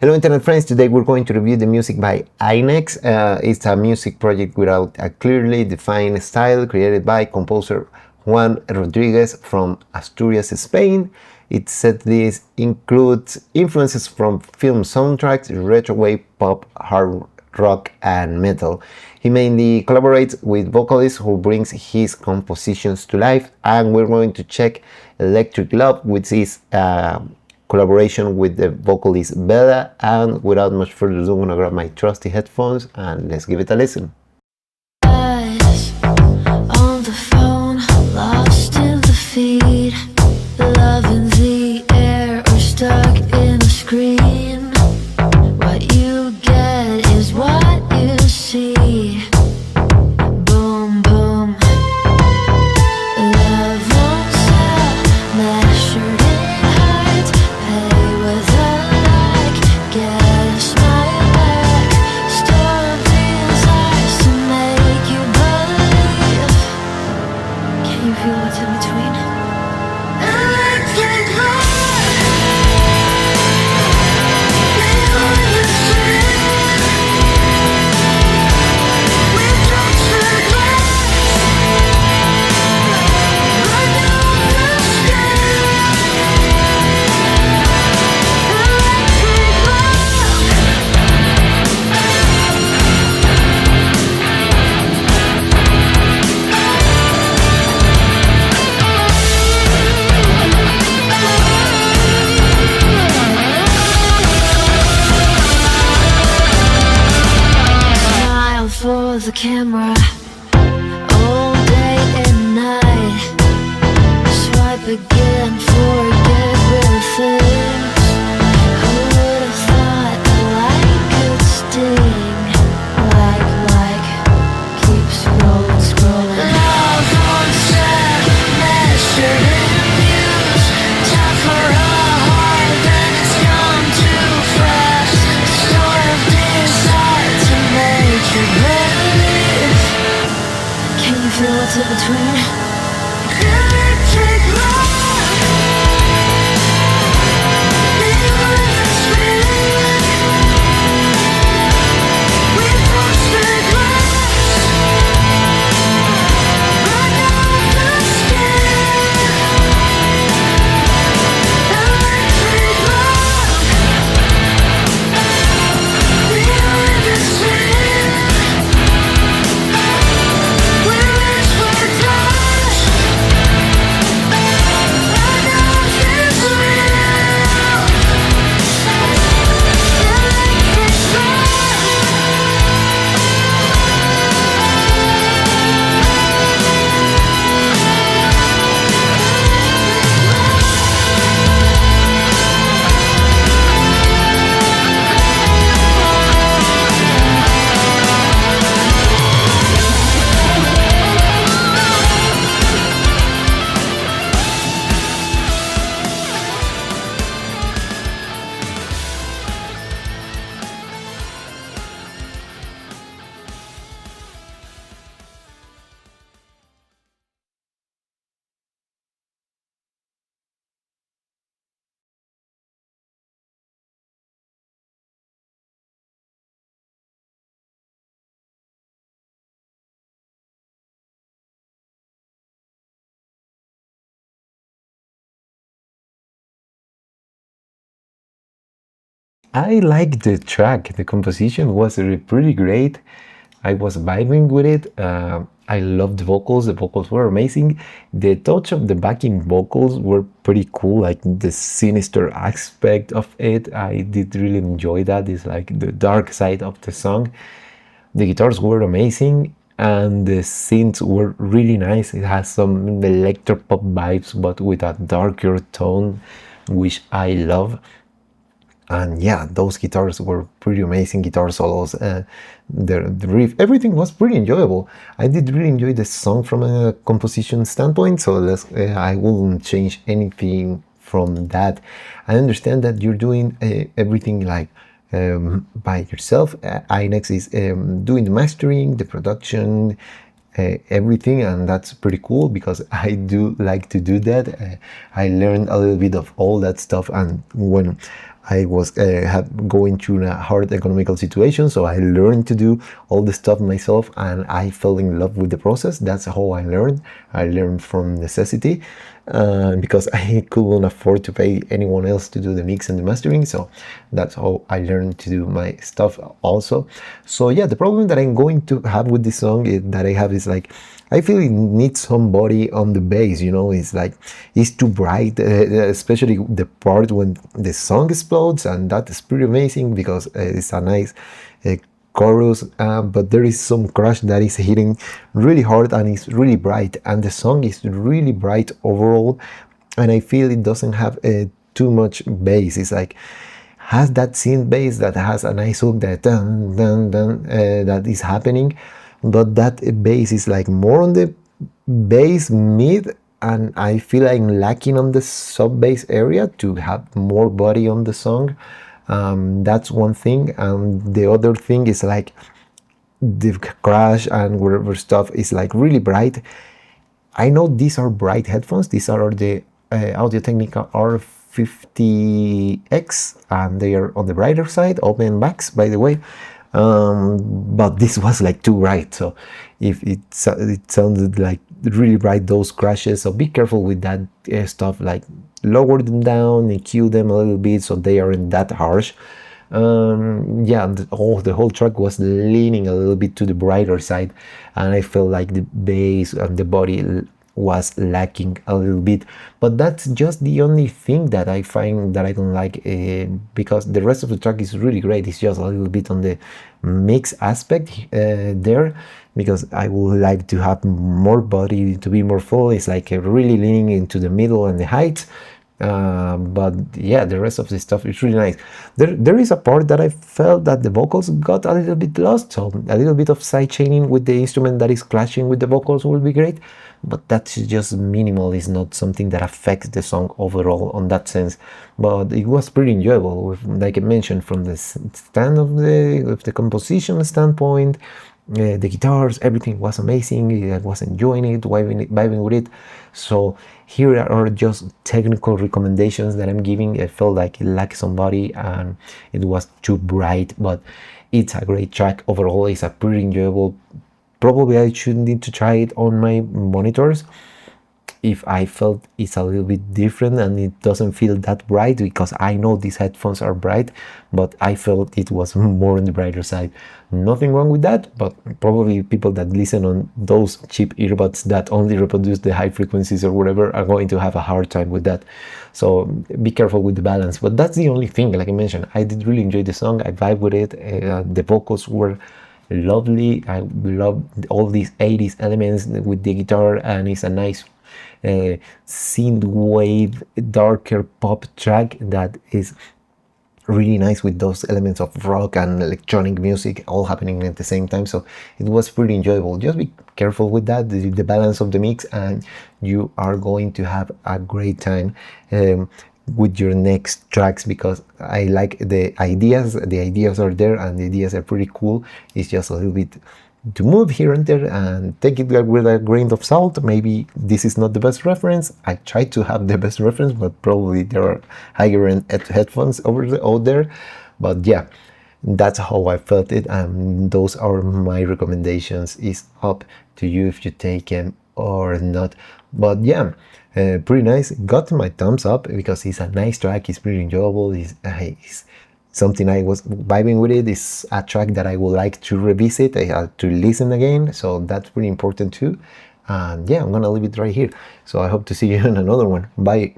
Hello internet friends, today we're going to review the music by Aynex. It's a music project without a clearly defined style, created by composer Juan Rodriguez from Asturias, Spain. Its setlist includes influences from film soundtracks, retro wave, pop, hard rock and metal. He mainly collaborates with vocalists who brings his compositions to life, and we're going to check Electric Love, which is collaboration with the vocalist Bella. And without much further ado, I'm gonna grab my trusty headphones and let's give it a listen. Eyes on the phone, lost in the feed, love in the air or stuck in a screen. What you get is what you see. Boom, boom. Love won't sell, measured in height. Pay with a like, get a smile back. Store these eyes to make you believe. Can you feel what's in between? Electric love, behind the screen. We don't say less, right off the scale. Electric smile for the camera, all day and night. Swipe again, forget real things. Who would have thought a like could sting? Like, keep scrolling, scrolling. Love on set, measured in views. Time for a heart, then it's gone too fast. Store of desire to make you believe. Can you feel what's in between? Electric love, behind the screen. We frosted glass, right off the skin. Electric love, behind the screen. We're rich, we're touched. I know it's real. Electric I like the track. The composition was pretty great. I was vibing with it. I loved the vocals. The vocals were amazing. The touch of the backing vocals were pretty cool. Like the sinister aspect of it, I did really enjoy that. It's like the dark side of the song. The guitars were amazing and the synths were really nice. It has some electropop vibes, but with a darker tone, which I love. And yeah, those guitars were pretty amazing. Guitar solos, the riff, everything was pretty enjoyable. I did really enjoy the song from a composition standpoint, so I wouldn't change anything from that. I understand that you're doing everything like by yourself. Aynex is doing the mastering, the production, everything, and that's pretty cool because I do like to do that. I learned a little bit of all that stuff, and when I was going through a hard economical situation, so I learned to do all the stuff myself, and I fell in love with the process. That's how I learned. I learned from necessity, because I couldn't afford to pay anyone else to do the mix and the mastering. So that's how I learned to do my stuff also. So yeah, the problem that I'm going to have with this song that I have is like, I feel it needs somebody on the bass, you know. It's like, it's too bright, especially the part when the song explodes, and that is pretty amazing because it's a nice chorus, but there is some crash that is hitting really hard, and it's really bright, and the song is really bright overall, and I feel it doesn't have too much bass. It's like, has that synth bass that has a nice hook that dun, dun, dun, that is happening, but that bass is like more on the bass mid, and I feel I'm lacking on the sub bass area to have more body on the song. That's one thing, and the other thing is like the crash and whatever stuff is like really bright. I know these are bright headphones. These are the Audio-Technica R50X, and they are on the brighter side, open backs, by the way. But this was like too bright, so if it sounded like really bright, those crashes. So be careful with that stuff. Like, lower them down, EQ them a little bit so they aren't that harsh. Yeah, the whole track was leaning a little bit to the brighter side, and I felt like the bass and the body was lacking a little bit. But that's just the only thing that I find that I don't like, because the rest of the track is really great. It's just a little bit on the mix aspect there, because I would like to have more body, to be more full. It's like really leaning into the middle and the height. But yeah, the rest of the stuff is really nice. There is a part that I felt that the vocals got a little bit lost, so a little bit of side chaining with the instrument that is clashing with the vocals will be great, but that's just minimal. It's not something that affects the song overall on that sense. But it was pretty enjoyable, with, like I mentioned, from the stand of the composition standpoint. The guitars, everything was amazing. I was enjoying it, vibing with it. So here are just technical recommendations that I'm giving. I felt like it lacked somebody, and it was too bright, but it's a great track overall. It's a pretty enjoyable. Probably I should need to try it on my monitors if I felt it's a little bit different and it doesn't feel that bright, because I know these headphones are bright, but I felt it was more on the brighter side. Nothing wrong with that, but probably people that listen on those cheap earbuds that only reproduce the high frequencies or whatever are going to have a hard time with that. So be careful with the balance. But that's the only thing. Like I mentioned, I did really enjoy the song. I vibe with it. The vocals were lovely. I love all these 80s elements with the guitar, and it's a nice synth wave, darker pop track that is really nice with those elements of rock and electronic music all happening at the same time. So it was pretty enjoyable. Just be careful with that, the balance of the mix, and you are going to have a great time with your next tracks, because I like the ideas. The ideas are there, and the ideas are pretty cool. It's just a little bit to move here and there and take it with a grain of salt. Maybe this is not the best reference. I try to have the best reference, but probably there are higher end headphones out there. But yeah, that's how I felt it, and those are my recommendations. It's up to you if you take them or not. But yeah, pretty nice. Got my thumbs up because it's a nice track. It's pretty enjoyable. It's something I was vibing with. It's a track that I would like to revisit, I had to listen again, so that's pretty important too. And yeah, I'm gonna leave it right here. So I hope to see you in another one. Bye.